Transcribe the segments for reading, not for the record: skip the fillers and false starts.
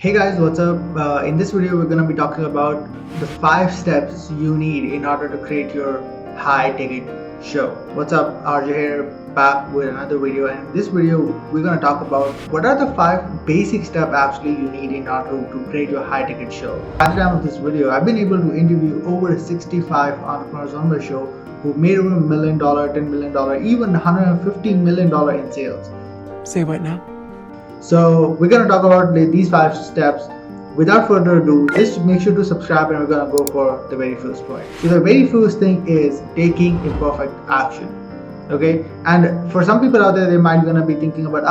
Hey guys, what's up? In this video, we're going to be talking about the 5 steps you need in order to create your high ticket show. What's up? RJ here, back with another video. And in this video, we're going to talk about what are the 5 basic steps actually you need in order to create your high ticket show. At the time of this video, I've been able to interview over 65 entrepreneurs on my show who made over $1 million, $10 million, even $150 million in sales. Say what now? So we're going to talk about these 5 steps. Without further ado, just make sure to subscribe and we're going to go for the very first point. So the very first thing is taking imperfect action. Okay, and for some people out there, they might gonna be thinking about,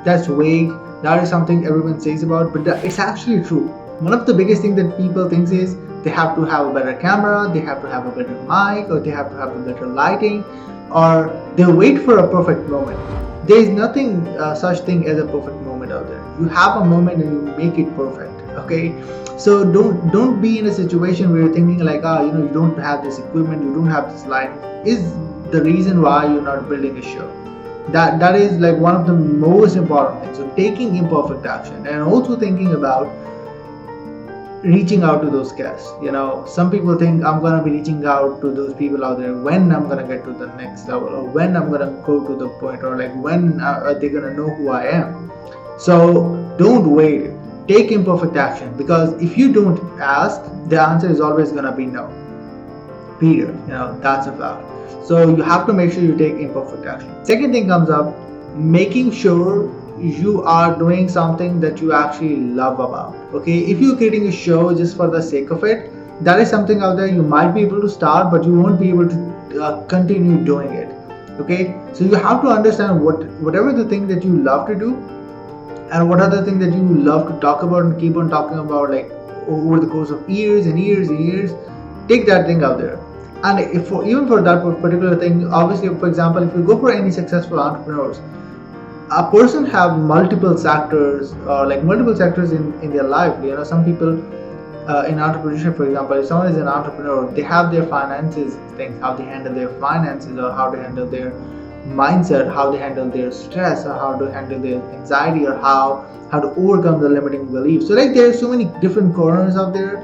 that's vague, that is something everyone says about, but it's actually true. One of the biggest things that people think is they have to have a better camera, they have to have a better mic, or they have to have a better lighting, or they wait for a perfect moment. There is nothing such thing as a perfect moment out there. You have a moment and you make it perfect. Okay, so don't be in a situation where you're thinking like, you don't have this equipment, you don't have this light. Is the reason why you're not building a show. That is like one of the most important things. So taking imperfect action and also thinking about reaching out to those guests. Some people think I'm gonna be reaching out to those people out there when I'm gonna get to the next level, or when I'm gonna go to the point, or like when are they gonna know who I am. So don't wait. Take imperfect action, because if you don't ask, the answer is always gonna be no. Period. That's a fact. So you have to make sure you take imperfect action. Second thing comes up, making sure you are doing something that you actually love about. Okay, if you're creating a show just for the sake of it, that is something out there you might be able to start, but you won't be able to continue doing it. Okay, so you have to understand whatever the thing that you love to do, and what are the things that you love to talk about and keep on talking about, like over the course of years and years and years. Take that thing out there. And even for that particular thing, obviously, for example, if you go for any successful entrepreneurs, a person have multiple sectors, in their life. Some people in entrepreneurship, for example, if someone is an entrepreneur, they have their finances things, how they handle their finances, or how they handle their mindset, how they handle their stress, or how to handle their anxiety, or how to overcome the limiting beliefs. So like there are so many different corners out there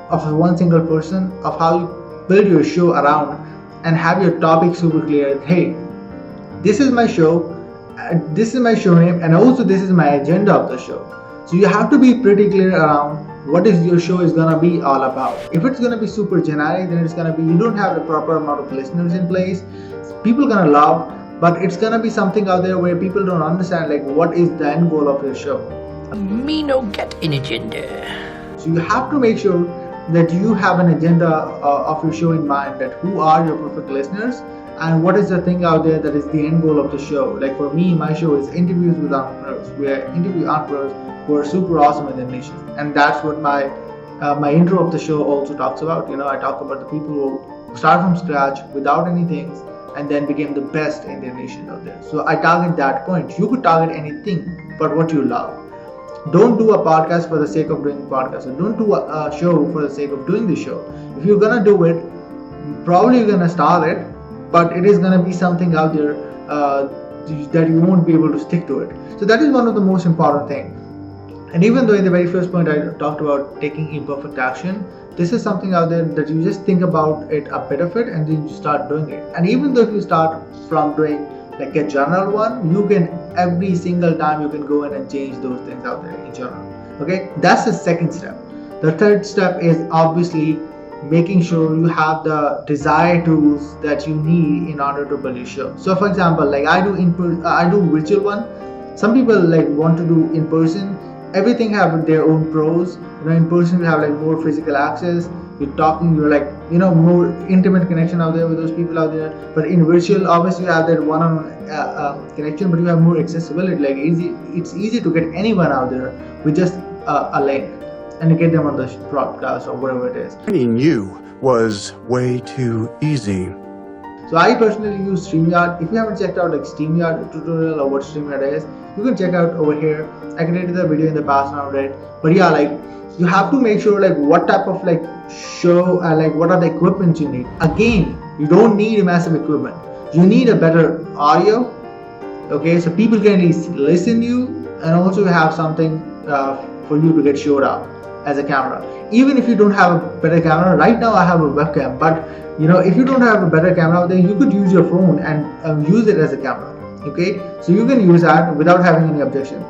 of one single person, of how you build your show around and have your topic super clear. Hey, this is my show, this is my show name, and also this is my agenda of the show. So you have to be pretty clear around what is your show is gonna be all about. If it's gonna be super generic, then it's gonna be you don't have the proper amount of listeners in place. People gonna love, but it's gonna be something out there where people don't understand like what is the end goal of your show. Me no get an agenda. So you have to make sure that you have an agenda of your show in mind, that who are your perfect listeners and what is the thing out there that is the end goal of the show. Like for me, my show is interviews with entrepreneurs, where I interview entrepreneurs who are super awesome in their niche, and that's what my intro of the show also talks about. I talk about the people who start from scratch without any things and then became the best in their niche out there. So I target that point. You could target anything but what you love. Don't do a podcast for the sake of doing a podcast, or don't do a show for the sake of doing the show. If you're gonna do it, probably you're gonna start it, but it is gonna be something out there that you won't be able to stick to it. So that is one of the most important things. And even though in the very first point I talked about taking imperfect action, this is something out there that you just think about it, a bit of it, and then you start doing it. And even though if you start from doing like a general one, you can every single time you can go in and change those things out there in general. Okay, that's the second step. The third step is obviously making sure you have the desired tools that you need in order to build your show. So for example, like I do virtual one. Some people like want to do in person. Everything have their own pros. In person you have like more physical access. You're talking, you're like more intimate connection out there with those people out there. But in virtual, obviously you have that one-on-one connection, but you have more accessibility. Like it's easy to get anyone out there with just a link and to get them on the broadcast or whatever it is. Training you was way too easy. So I personally use Streamyard. If you haven't checked out like Streamyard tutorial or what Streamyard is, you can check out over here. I created a video in the past around it. But yeah, like you have to make sure like what type of like show and like what are the equipment you need. Again, you don't need a massive equipment. You need a better audio. Okay, so people can at least listen to you, and also have something for you to get showed up as a camera. Even if you don't have a better camera, right now I have a webcam, but if you don't have a better camera, then you could use your phone and use it as a camera. Okay, so you can use that without having any objection.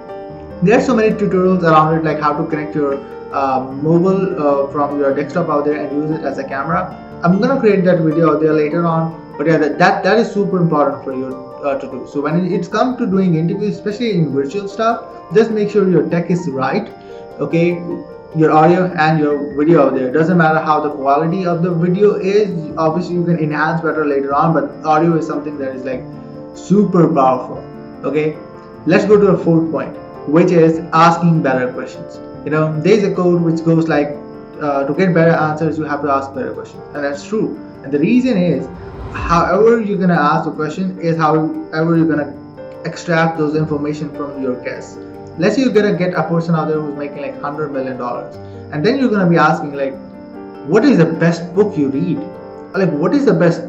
There are so many tutorials around it, like how to connect your mobile from your desktop out there and use it as a camera. I'm gonna create that video out there later on, but yeah, that is super important for you to do. So when it's come to doing interviews, especially in virtual stuff, just make sure your tech is right. Okay, your audio and your video out there. Doesn't matter how the quality of the video is. Obviously, you can enhance better later on, but audio is something that is like super powerful. Okay, let's go to the fourth point, which is asking better questions. There's a code which goes like, to get better answers, you have to ask better questions, and that's true. And the reason is, however you're gonna ask the question is however you're gonna extract those information from your guests. Let's say you're gonna get a person out there who's making like $100 million, and then you're gonna be asking like, what is the best book you read? Like, what is the best,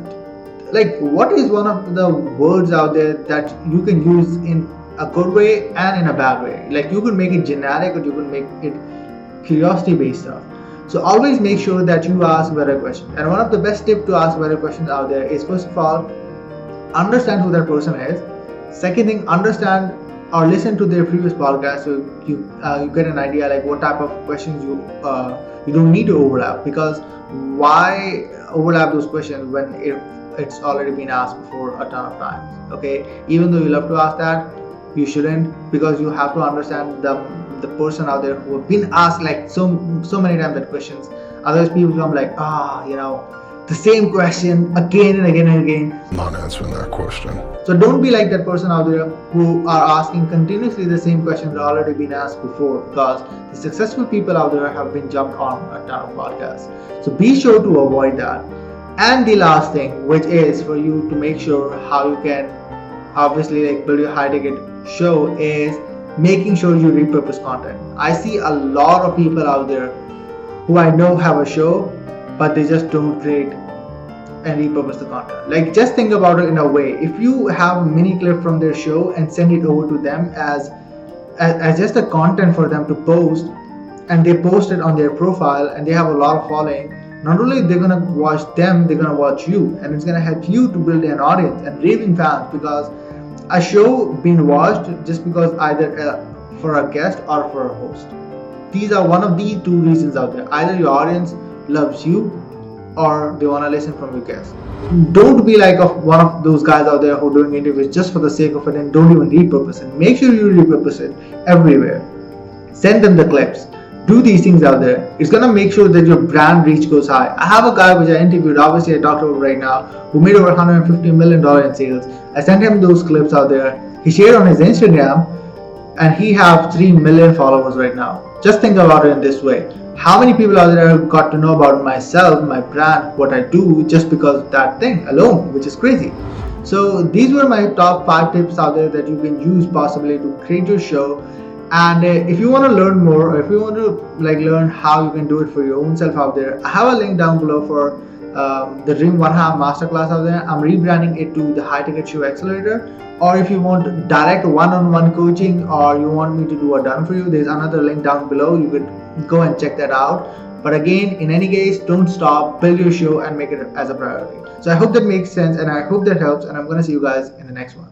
like, what is one of the words out there that you can use in a good way and in a bad way? Like, you can make it generic or you can make it curiosity based stuff. So always make sure that you ask better questions. And one of the best tips to ask better questions out there is, first of all, understand who that person is. Second thing, understand or listen to their previous podcast, so you get an idea like what type of questions you don't need to overlap. Because why overlap those questions when it's already been asked before a ton of times? Okay, even though you love to ask that, you shouldn't, because you have to understand the person out there who have been asked like so many times that questions. Otherwise people come like, the same question again and again and again. Not answering that question. So don't be like that person out there who are asking continuously the same questions that already been asked before, because the successful people out there have been jumped on a ton of podcasts. So be sure to avoid that. And the last thing, which is for you to make sure how you can obviously like build your high ticket show, is making sure you repurpose content. I see a lot of people out there who I know have a show, but they just don't create and repurpose the content. Like, just think about it in a way. If you have a mini clip from their show and send it over to them as just a content for them to post, and they post it on their profile and they have a lot of following, not only they're gonna watch them, they're gonna watch you, and it's gonna help you to build an audience and raving fans, because a show being watched just because either for a guest or for a host. These are one of the two reasons out there. Either your audience loves you or they want to listen from your guests. Don't be like one of those guys out there who are doing interviews just for the sake of it and don't even repurpose it. Make sure you repurpose it everywhere. Send them the clips. Do these things out there. It's gonna make sure that your brand reach goes high. I have a guy which I interviewed, obviously I talked about right now, who made over $150 million in sales. I sent him those clips out there. He shared on his Instagram, and he have 3 million followers right now. Just think about it in this way. How many people out there have got to know about myself, my brand, what I do, just because of that thing alone, which is crazy. So these were my top 5 tips out there that you can use possibly to create your show. And if you want to learn more, or if you want to learn how you can do it for your own self out there, I have a link down below for the Dream 1.5 Masterclass out there. I'm rebranding it to the High Ticket Show Accelerator. Or if you want direct one-on-one coaching, or you want me to do a done for you, there's another link down below. You could go and check that out. But again, in any case, don't stop, build your show and make it as a priority. So I hope that makes sense, and I hope that helps, and I'm going to see you guys in the next one.